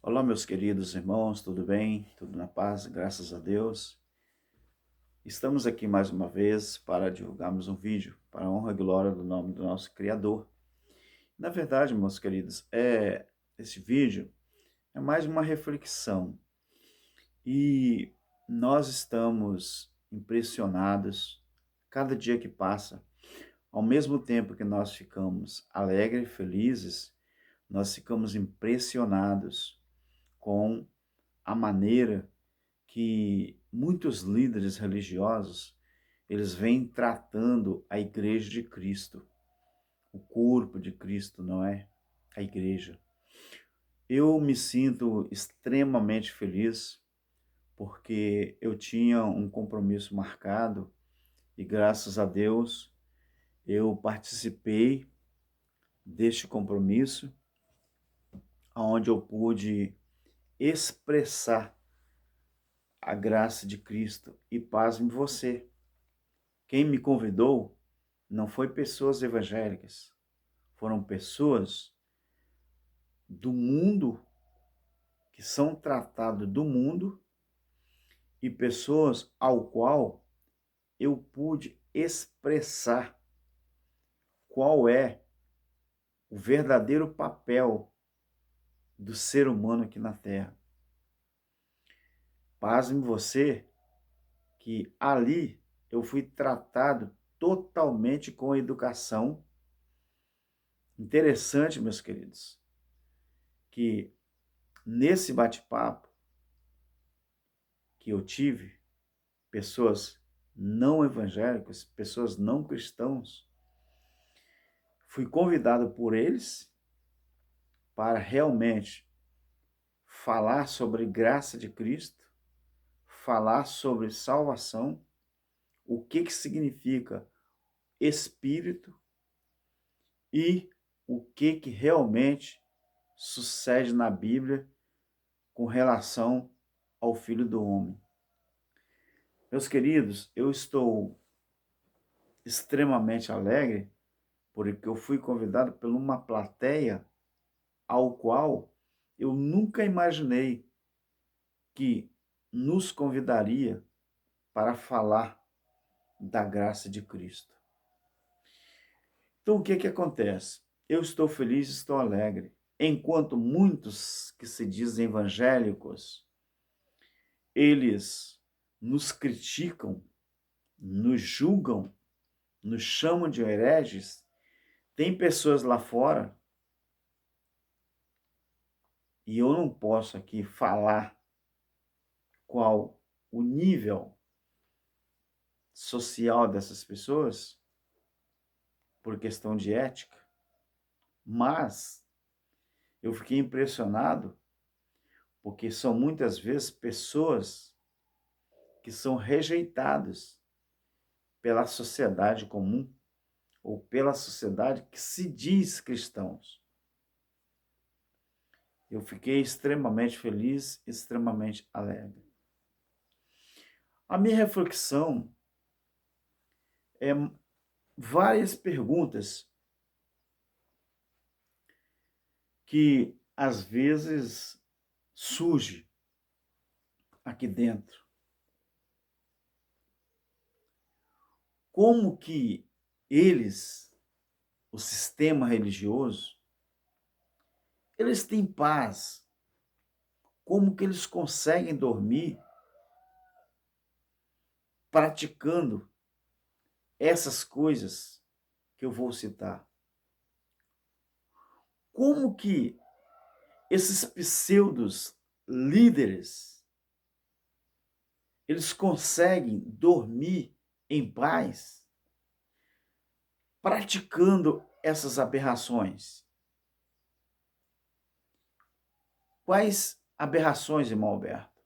Olá, meus queridos irmãos, tudo bem? Tudo na paz, graças a Deus. Estamos aqui mais uma vez para divulgarmos um vídeo para a honra e glória do nome do nosso Criador. Na verdade, meus queridos, esse vídeo é mais uma reflexão e nós estamos impressionados cada dia que passa. Ao mesmo tempo que nós ficamos alegres, felizes, nós ficamos impressionados com a maneira que muitos líderes religiosos eles vêm tratando a igreja de Cristo, o corpo de Cristo, não é? A igreja. Eu me sinto extremamente feliz porque eu tinha um compromisso marcado e graças a Deus eu participei deste compromisso, onde eu pude expressar a graça de Cristo. E pasme você, quem me convidou não foi pessoas evangélicas, foram pessoas do mundo, que são tratadas do mundo, e pessoas ao qual eu pude expressar qual é o verdadeiro papel do ser humano aqui na Terra. Pasme você que ali eu fui tratado totalmente com educação. Interessante, meus queridos, que nesse bate-papo que eu tive, pessoas não evangélicas, pessoas não cristãos, fui convidado por eles para realmente falar sobre graça de Cristo, falar sobre salvação, o que significa Espírito e o que realmente sucede na Bíblia com relação ao Filho do Homem. Meus queridos, eu estou extremamente alegre porque eu fui convidado por uma plateia ao qual eu nunca imaginei que nos convidaria para falar da graça de Cristo. Então, o que acontece? Eu estou feliz, estou alegre. Enquanto muitos que se dizem evangélicos, eles nos criticam, nos julgam, nos chamam de hereges, tem pessoas lá fora, e eu não posso aqui falar qual o nível social dessas pessoas, por questão de ética, mas eu fiquei impressionado porque são muitas vezes pessoas que são rejeitadas pela sociedade comum ou pela sociedade que se diz cristãos. Eu fiquei extremamente feliz, extremamente alegre. A minha reflexão é várias perguntas que às vezes surge aqui dentro. Como que eles, o sistema religioso, eles têm paz? Como que eles conseguem dormir praticando essas coisas que eu vou citar? Como que esses pseudos líderes, eles conseguem dormir em paz praticando essas aberrações? Quais aberrações, irmão Alberto?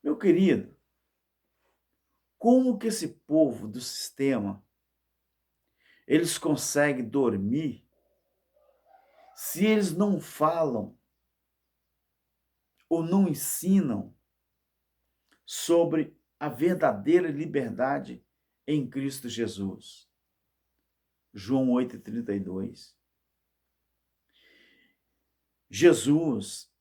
Meu querido, como que esse povo do sistema, eles conseguem dormir se eles não falam ou não ensinam sobre a verdadeira liberdade em Cristo Jesus? João 8,32. Jesus,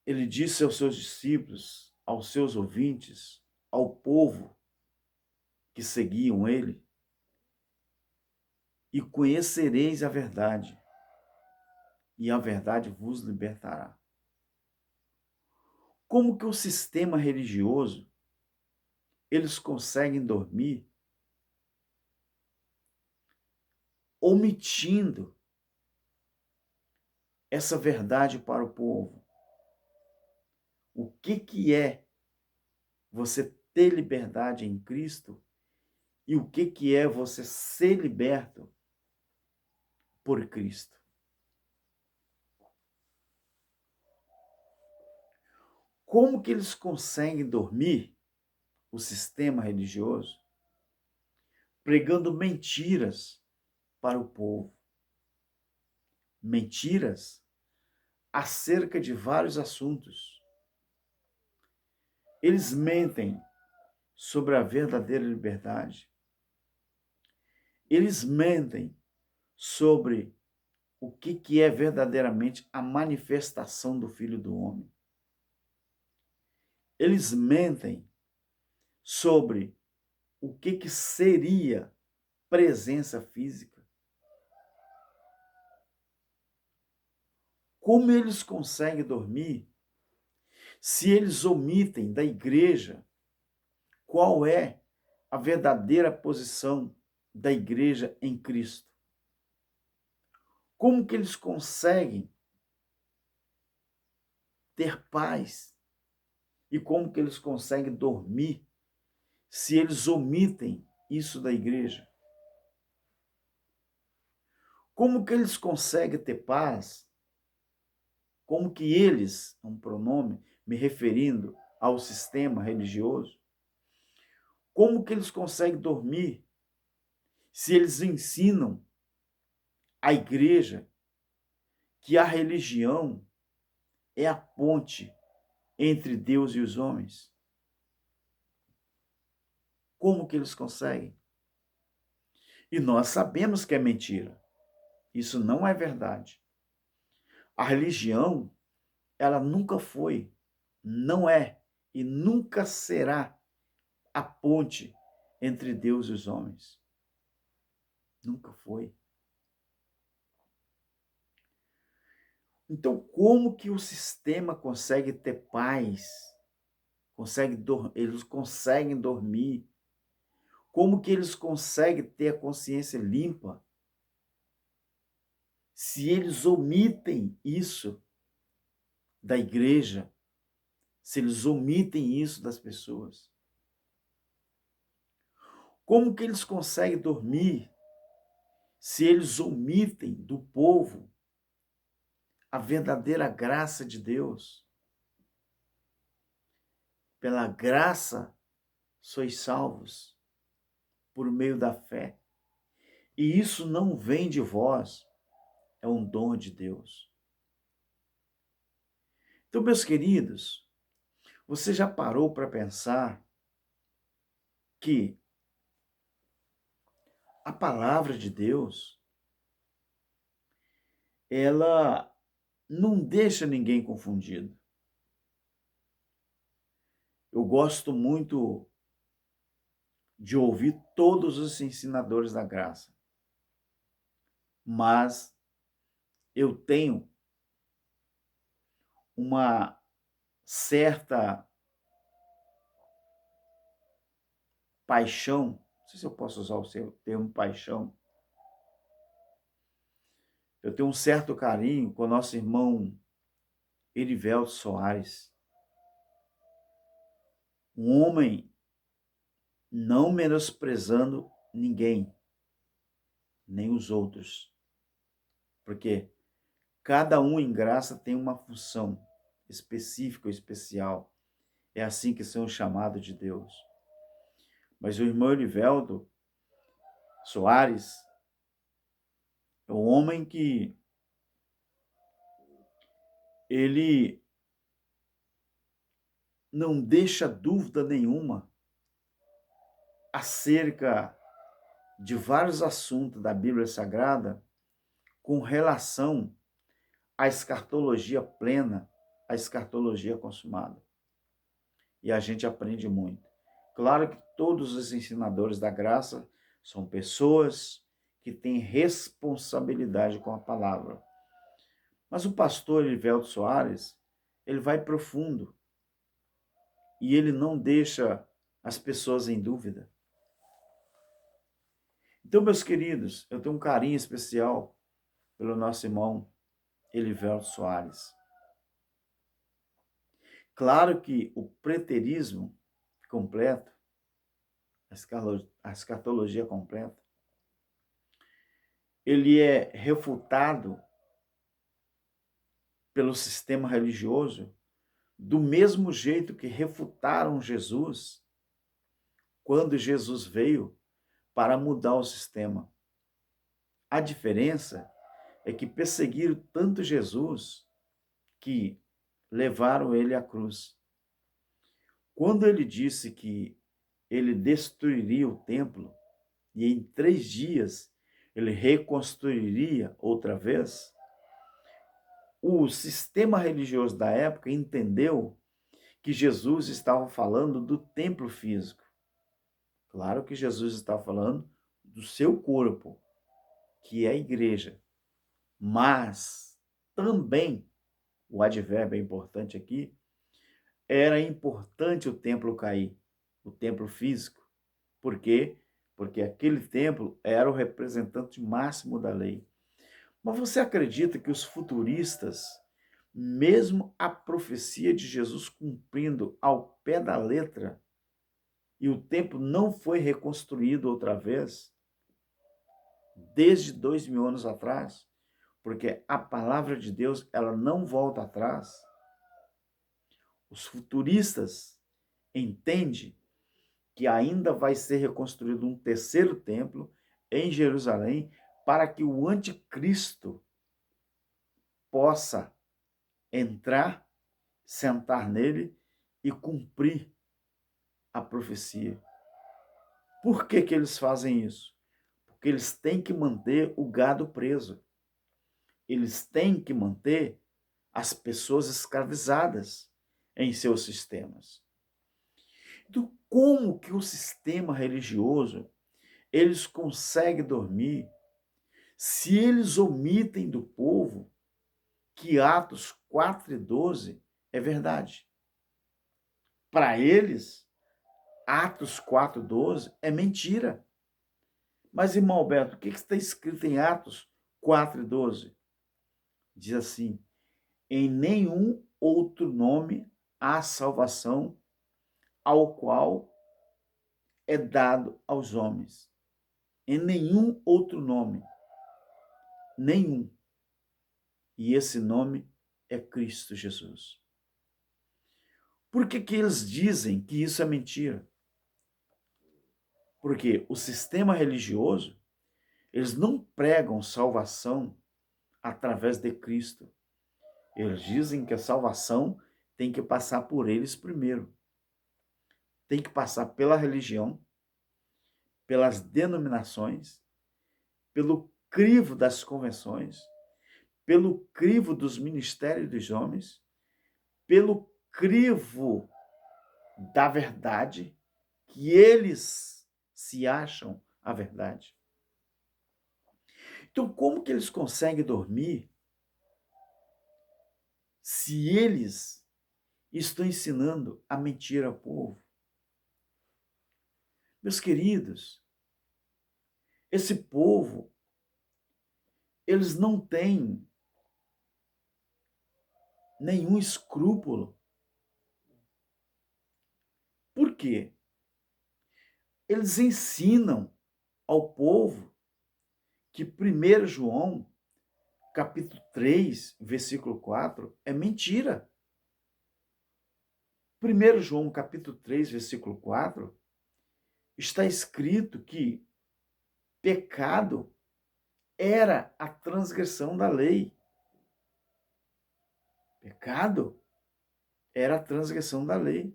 ele disse aos seus discípulos, aos seus ouvintes, ao povo que seguiam ele: e conhecereis a verdade, e a verdade vos libertará. Como que o sistema religioso, eles conseguem dormir omitindo essa verdade para o povo? O que é você ter liberdade em Cristo e o que é você ser liberto por Cristo? Como que eles conseguem dormir, o sistema religioso, pregando mentiras para o povo? Mentiras acerca de vários assuntos. Eles mentem sobre a verdadeira liberdade. Eles mentem sobre o que é verdadeiramente a manifestação do Filho do Homem. Eles mentem sobre o que seria presença física. Como eles conseguem dormir se eles omitem da igreja qual é a verdadeira posição da igreja em Cristo? Como que eles conseguem ter paz e como que eles conseguem dormir se eles omitem isso da igreja? Como que eles conseguem ter paz? Como que eles, um pronome, me referindo ao sistema religioso, como que eles conseguem dormir se eles ensinam a igreja que a religião é a ponte entre Deus e os homens? Como que eles conseguem? E nós sabemos que é mentira. Isso não é verdade. A religião, ela nunca foi, não é e nunca será a ponte entre Deus e os homens. Nunca foi. Então, como que o sistema consegue ter paz? Eles conseguem dormir? Como que eles conseguem ter a consciência limpa se eles omitem isso da igreja, se eles omitem isso das pessoas? Como que eles conseguem dormir se eles omitem do povo a verdadeira graça de Deus? Pela graça sois salvos por meio da fé. E isso não vem de vós, é um dom de Deus. Então, meus queridos, você já parou para pensar que a palavra de Deus, ela não deixa ninguém confundido? Eu gosto muito de ouvir todos os ensinadores da graça, mas eu tenho uma certa paixão, não sei se eu posso usar o seu termo paixão, eu tenho um certo carinho com o nosso irmão Erivelto Soares, um homem não menosprezando ninguém, nem os outros, porque cada um em graça tem uma função específica ou especial. É assim que são chamados de Deus. Mas o irmão Erivelto Soares é um homem que ele não deixa dúvida nenhuma acerca de vários assuntos da Bíblia Sagrada com relação à escatologia plena, à escatologia consumada. E a gente aprende muito. Claro que todos os ensinadores da graça são pessoas que têm responsabilidade com a palavra. Mas o pastor Erivelto Soares, ele vai profundo e ele não deixa as pessoas em dúvida. Então, meus queridos, eu tenho um carinho especial pelo nosso irmão Erivelto Soares. Claro que o preterismo completo, a escatologia completa, ele é refutado pelo sistema religioso do mesmo jeito que refutaram Jesus quando Jesus veio para mudar o sistema. A diferença é que perseguiram tanto Jesus que levaram ele à cruz. Quando ele disse que ele destruiria o templo e em 3 dias ele reconstruiria outra vez, o sistema religioso da época entendeu que Jesus estava falando do templo físico. Claro que Jesus estava falando do seu corpo, que é a igreja. Mas também, o advérbio é importante aqui, era importante o templo cair, o templo físico. Por quê? Porque aquele templo era o representante máximo da lei. Mas você acredita que os futuristas, mesmo a profecia de Jesus cumprindo ao pé da letra, e o templo não foi reconstruído outra vez, desde 2000 anos atrás, porque a palavra de Deus, ela não volta atrás. Os futuristas entendem que ainda vai ser reconstruído um terceiro templo em Jerusalém para que o anticristo possa entrar, sentar nele e cumprir a profecia. Por que eles fazem isso? Porque eles têm que manter o gado preso. Eles têm que manter as pessoas escravizadas em seus sistemas. Então, como que o sistema religioso eles conseguem dormir se eles omitem do povo que Atos 4:12 é verdade? Para eles, Atos 4:12 é mentira. Mas, irmão Alberto, o que está escrito em Atos 4:12? Diz assim: em nenhum outro nome há salvação ao qual é dado aos homens. Em nenhum outro nome. Nenhum. E esse nome é Cristo Jesus. Por que eles dizem que isso é mentira? Porque o sistema religioso, eles não pregam salvação através de Cristo. Eles dizem que a salvação tem que passar por eles primeiro. Tem que passar pela religião, pelas denominações, pelo crivo das convenções, pelo crivo dos ministérios dos homens, pelo crivo da verdade, que eles se acham a verdade. Então, como que eles conseguem dormir se eles estão ensinando a mentira ao povo? Meus queridos, esse povo, eles não têm nenhum escrúpulo. Por quê? Eles ensinam ao povo que 1 João, capítulo 3, versículo 4, é mentira. 1 João, capítulo 3, versículo 4, está escrito que pecado era a transgressão da lei. Pecado era a transgressão da lei.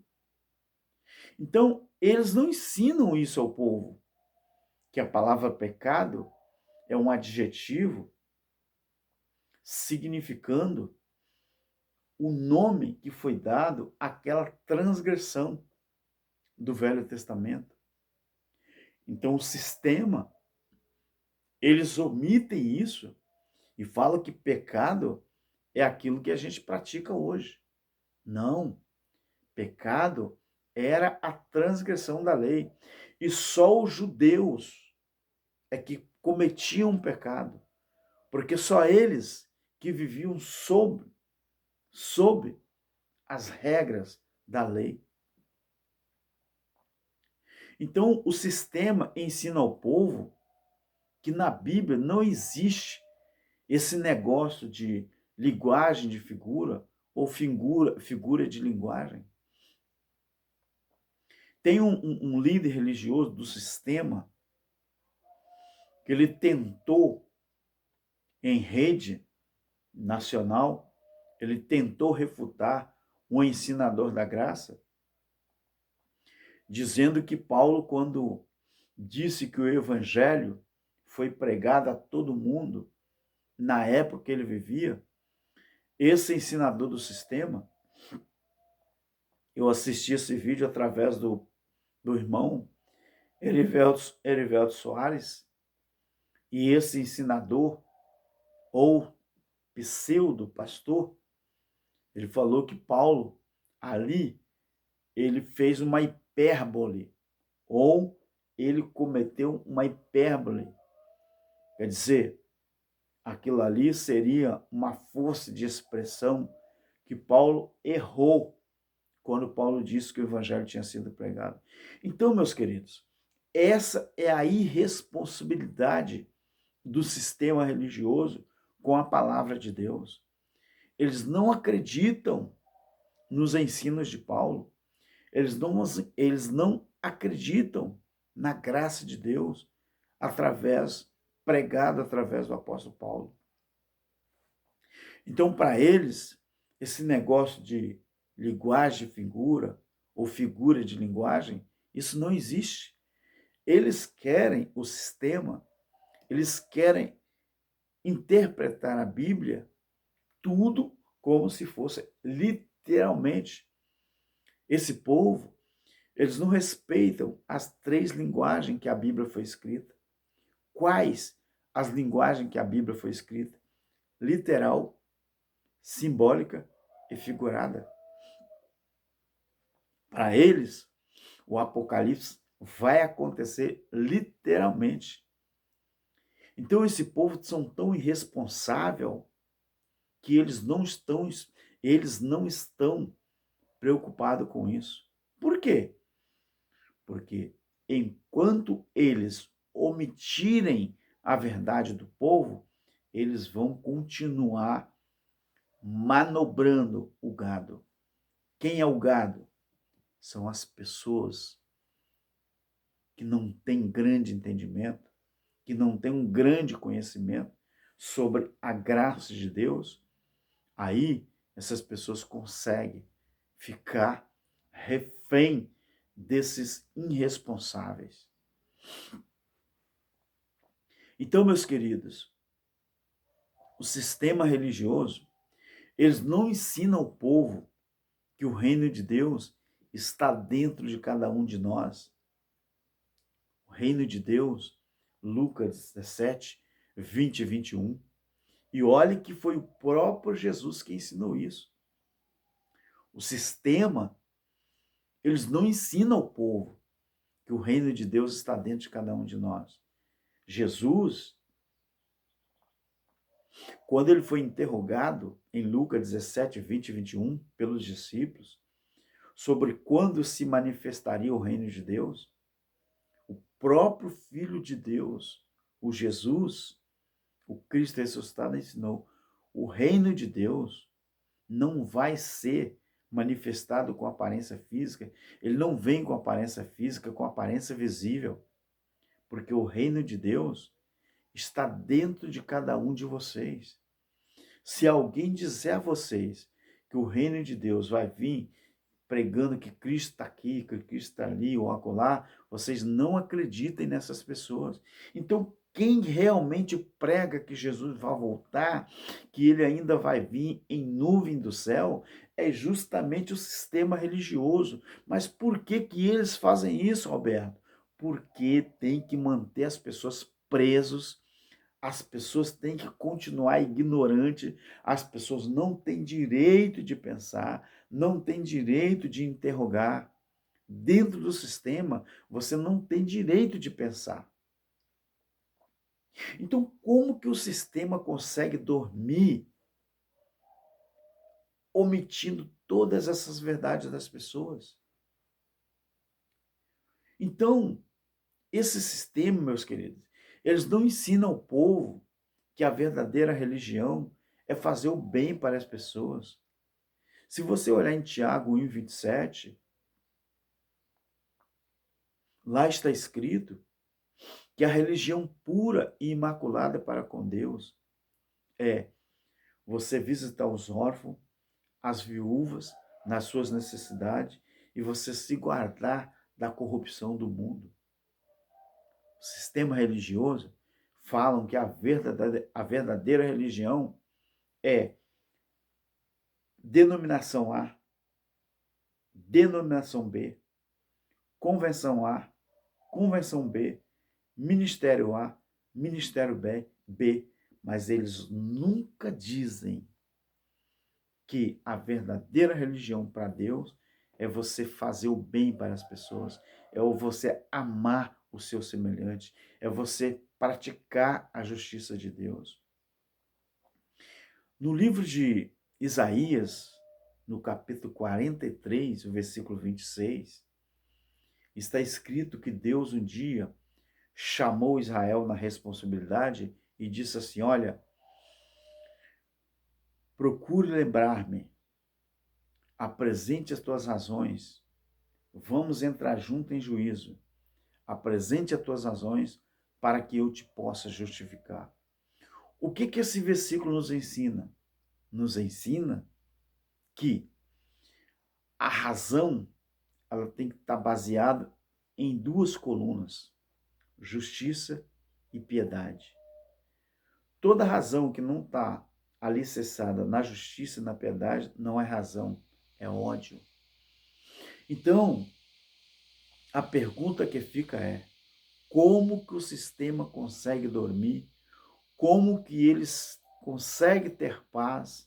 Então, eles não ensinam isso ao povo. que a palavra pecado é um adjetivo significando o nome que foi dado àquela transgressão do Velho Testamento. Então, o sistema, eles omitem isso e falam que pecado é aquilo que a gente pratica hoje. Não. Pecado era a transgressão da lei. E só os judeus é que cometiam pecado. Porque só eles que viviam sob as regras da lei. Então, o sistema ensina ao povo que na Bíblia não existe esse negócio de linguagem de figura ou figura de linguagem. Tem um líder religioso do sistema que ele tentou, em rede nacional, ele tentou refutar um ensinador da graça, dizendo que Paulo, quando disse que o evangelho foi pregado a todo mundo, na época que ele vivia, esse ensinador do sistema, eu assisti esse vídeo através do irmão Erivelto Soares, e esse ensinador, ou pseudo-pastor, ele falou que Paulo, ali, ele fez uma hipérbole, ou ele cometeu uma hipérbole. Quer dizer, aquilo ali seria uma força de expressão que Paulo errou quando Paulo disse que o evangelho tinha sido pregado. Então, meus queridos, essa é a irresponsabilidade do sistema religioso com a palavra de Deus. Eles não acreditam nos ensinos de Paulo. Eles não acreditam na graça de Deus pregada através do apóstolo Paulo. Então, para eles, esse negócio de linguagem de figura ou figura de linguagem, isso não existe. Eles querem o sistema, eles querem interpretar a Bíblia tudo como se fosse literalmente. Esse povo, eles não respeitam as 3 linguagens que a Bíblia foi escrita. Quais as linguagens que a Bíblia foi escrita? Literal, simbólica e figurada. Para eles, o Apocalipse vai acontecer literalmente. Então, esse povo são tão irresponsável que eles não estão preocupados com isso. Por quê? Porque enquanto eles omitirem a verdade do povo, eles vão continuar manobrando o gado. Quem é o gado? São as pessoas que não têm grande entendimento, que não têm um grande conhecimento sobre a graça de Deus. Aí, essas pessoas conseguem ficar refém desses irresponsáveis. Então, meus queridos, o sistema religioso, eles não ensinam ao povo que o reino de Deus está dentro de cada um de nós. O reino de Deus, Lucas 17, 20 e 21. E olhe que foi o próprio Jesus que ensinou isso. O sistema, eles não ensinam ao povo que o reino de Deus está dentro de cada um de nós. Jesus, quando ele foi interrogado em Lucas 17, 20 e 21 pelos discípulos sobre quando se manifestaria o reino de Deus, o próprio Filho de Deus, o Jesus, o Cristo ressuscitado, ensinou: o reino de Deus não vai ser manifestado com aparência física, ele não vem com aparência física, com aparência visível, porque o reino de Deus está dentro de cada um de vocês. Se alguém disser a vocês que o reino de Deus vai vir pregando que Cristo está aqui, que Cristo está ali ou acolá, vocês não acreditem nessas pessoas. Então, quem realmente prega que Jesus vai voltar, que ele ainda vai vir em nuvem do céu, é justamente o sistema religioso. Mas por que que eles fazem isso, Roberto? Porque tem que manter as pessoas presas, as pessoas têm que continuar ignorantes, as pessoas não têm direito de pensar, não têm direito de interrogar. Dentro do sistema, você não tem direito de pensar. Então, como que o sistema consegue dormir omitindo todas essas verdades das pessoas? Então, esse sistema, meus queridos, eles não ensinam ao povo que a verdadeira religião é fazer o bem para as pessoas. Se você olhar em Tiago 1:27, lá está escrito que a religião pura e imaculada para com Deus é você visitar os órfãos, as viúvas nas suas necessidades e você se guardar da corrupção do mundo. O sistema religioso falam que a verdadeira religião é denominação A, denominação B, convenção A, convenção B, ministério A, ministério B, mas eles nunca dizem que a verdadeira religião para Deus é você fazer o bem para as pessoas, é você amar o seu semelhante, é você praticar a justiça de Deus. No livro de Isaías, no capítulo 43, o versículo 26, está escrito que Deus um dia chamou Israel na responsabilidade e disse assim: olha, procure lembrar-me, apresente as tuas razões, vamos entrar junto em juízo, apresente as tuas razões para que eu te possa justificar. O que que esse versículo nos ensina? Nos ensina que a razão ela tem que estar baseada em duas colunas: justiça e piedade. Toda razão que não está alicerçada na justiça e na piedade não é razão, é ódio. Então, a pergunta que fica é: como que o sistema consegue dormir? Como que eles conseguem ter paz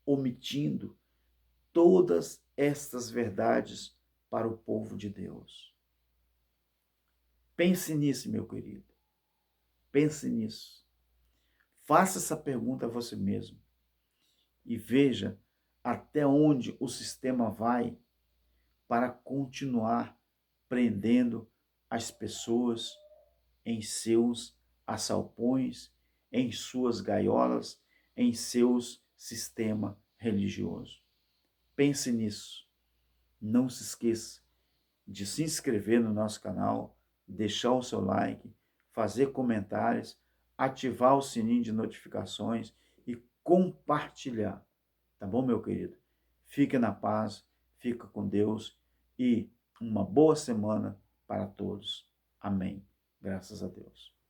omitindo todas estas verdades para o povo de Deus? Pense nisso, meu querido. Pense nisso. Faça essa pergunta a você mesmo e veja até onde o sistema vai para continuar prendendo as pessoas em seus assalpões, em suas gaiolas, em seus sistema religioso. Pense nisso. Não se esqueça de se inscrever no nosso canal, deixar o seu like, fazer comentários, ativar o sininho de notificações e compartilhar. Tá bom, meu querido? Fique na paz, fica com Deus e uma boa semana para todos. Amém. Graças a Deus.